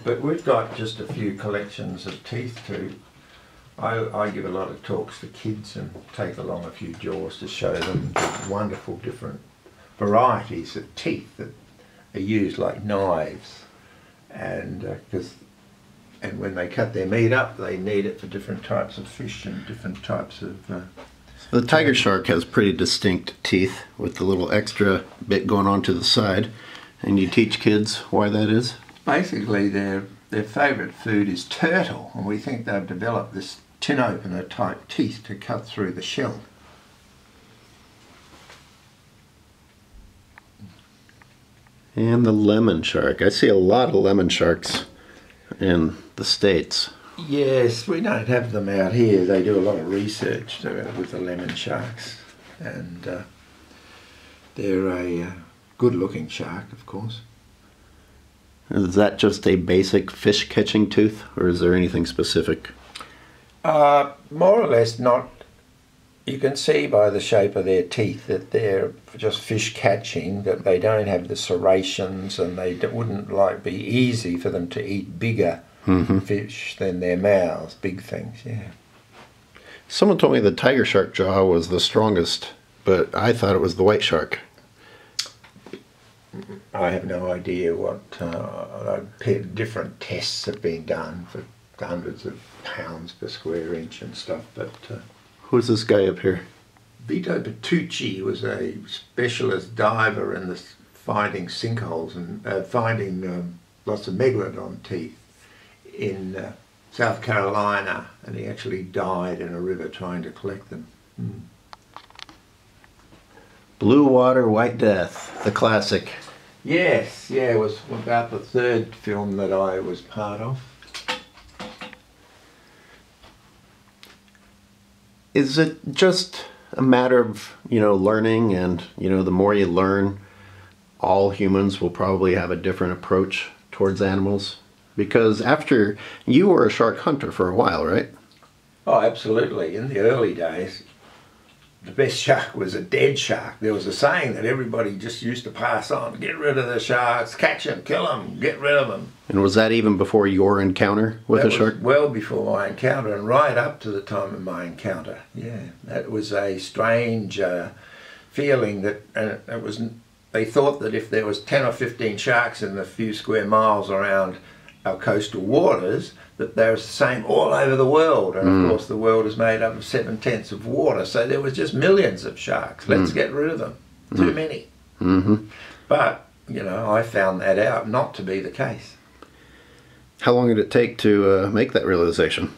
But we've got just a few collections of teeth too. I give a lot of talks to kids and take along a few jaws to show them the wonderful different varieties of teeth that are used like knives, and when they cut their meat up, they need it for different types of fish and different types of. The tiger shark has pretty distinct teeth with the little extra bit going on to the side, and you teach kids why that is? Basically, their favourite food is turtle, and we think they've developed this tin opener type teeth to cut through the shell. And the lemon shark. I see a lot of lemon sharks in the States. Yes, we don't have them out here. They do a lot of research with the lemon sharks, and they're a good looking shark, of course. Is that just a basic fish catching tooth, or is there anything specific? More or less not. You can see by the shape of their teeth that they're just fish catching, that they don't have the serrations, and they wouldn't be easy for them to eat bigger fish than their mouths, big things, yeah. Someone told me the tiger shark jaw was the strongest, but I thought it was the white shark. I have no idea what different tests have been done for hundreds of pounds per square inch and stuff, but who's this guy up here? Vito Bertucci was a specialist diver in finding sinkholes and finding lots of megalodon teeth in South Carolina, and he actually died in a river trying to collect them. Blue Water, White Death, the classic. Yes, yeah, it was about the third film that I was part of. Is it just a matter of, learning, and, the more you learn, all humans will probably have a different approach towards animals? Because after, you were a shark hunter for a while, right? Oh, absolutely. In the early days, the best shark was a dead shark. There was a saying that everybody just used to pass on: get rid of the sharks, catch them, kill them, get rid of them. And was that even before your encounter with a shark? Well before my encounter, and right up to the time of my encounter. Yeah, that was a strange feeling that they thought that if there was 10 or 15 sharks in the few square miles around our coastal waters, that they're the same all over the world, and of course the world is made up of 7/10 of water, so there was just millions of sharks. Let's get rid of them. Too many. But I found that out not to be the case. How long did it take to make that realization?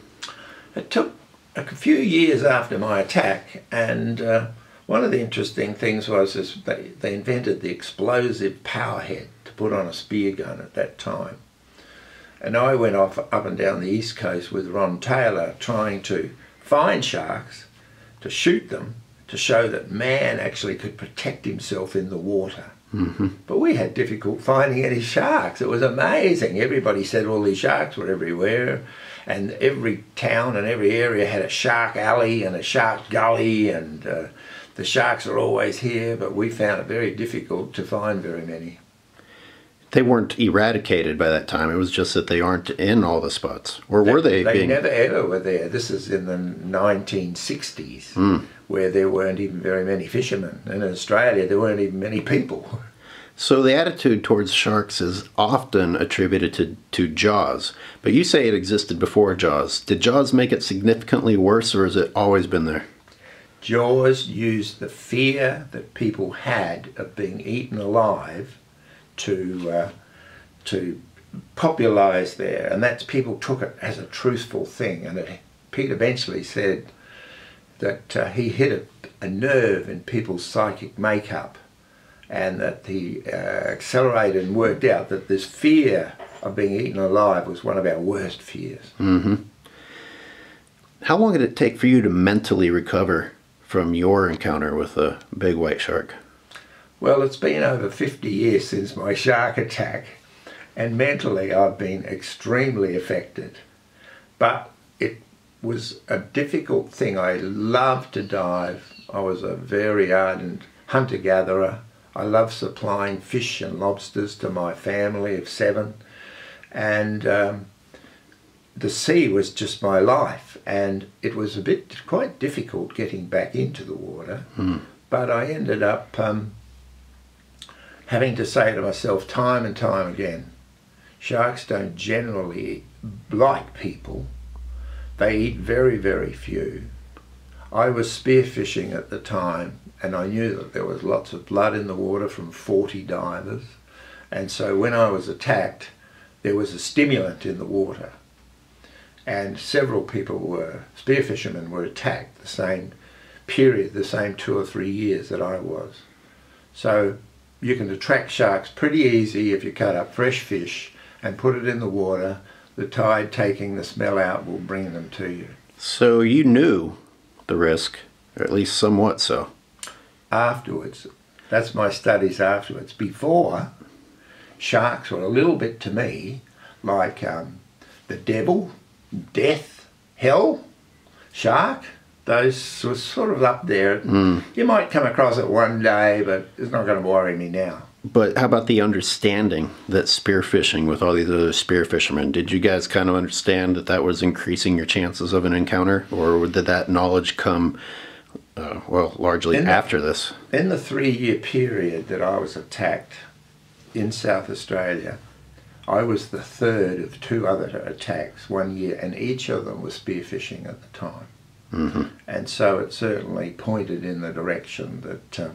It took a few years after my attack, and one of the interesting things was they invented the explosive power head to put on a spear gun at that time. And I went off up and down the east coast with Ron Taylor trying to find sharks, to shoot them, to show that man actually could protect himself in the water. But we had difficult finding any sharks. It was amazing. Everybody said all these sharks were everywhere, and every town and every area had a shark alley and a shark gully, and the sharks are always here, but we found it very difficult to find very many. They weren't eradicated by that time. It was just that they aren't in all the spots. Or were they? They never ever were there. This is in the 1960s, where there weren't even very many fishermen. And in Australia, there weren't even many people. So the attitude towards sharks is often attributed to Jaws. But you say it existed before Jaws. Did Jaws make it significantly worse, or has it always been there? Jaws used the fear that people had of being eaten alive to popularize there, and that's, people took it as a truthful thing. And Pete eventually said that he hit a nerve in people's psychic makeup, and that he accelerated and worked out that this fear of being eaten alive was one of our worst fears. How long did it take for you to mentally recover from your encounter with a big white shark? Well, it's been over 50 years since my shark attack, and mentally I've been extremely affected. But it was a difficult thing. I loved to dive. I was a very ardent hunter-gatherer. I loved supplying fish and lobsters to my family of 7. And the sea was just my life, and it was quite difficult getting back into the water. But I ended up having to say to myself time and time again, sharks don't generally like people. They eat very, very few. I was spearfishing at the time, and I knew that there was lots of blood in the water from 40 divers. And so when I was attacked, there was a stimulant in the water. And several people spearfishermen were attacked the same period, the same 2 or 3 years that I was. So you can attract sharks pretty easy if you cut up fresh fish and put it in the water. The tide taking the smell out will bring them to you. So you knew the risk, or at least somewhat so. Afterwards, that's my studies afterwards. Before, sharks were a little bit to me like the devil, death, hell, shark. Those were sort of up there. You might come across it one day, but it's not going to worry me now. But how about the understanding that spearfishing with all these other spearfishermen, did you guys kind of understand that that was increasing your chances of an encounter, or did that knowledge come, well, largely after this? In the 3-year period that I was attacked in South Australia, I was the third of 2 other attacks 1 year, and each of them was spearfishing at the time. And so it certainly pointed in the direction that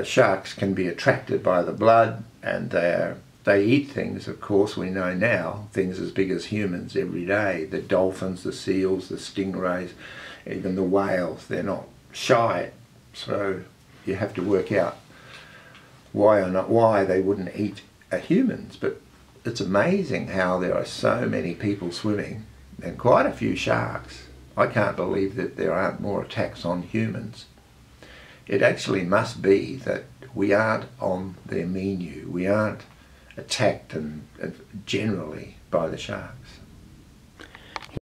sharks can be attracted by the blood, and they eat things, of course, we know now, things as big as humans every day. The dolphins, the seals, the stingrays, even the whales, they're not shy. So you have to work out why they wouldn't eat humans. But it's amazing how there are so many people swimming and quite a few sharks. I can't believe that there aren't more attacks on humans. It actually must be that we aren't on their menu. We aren't attacked and generally by the sharks.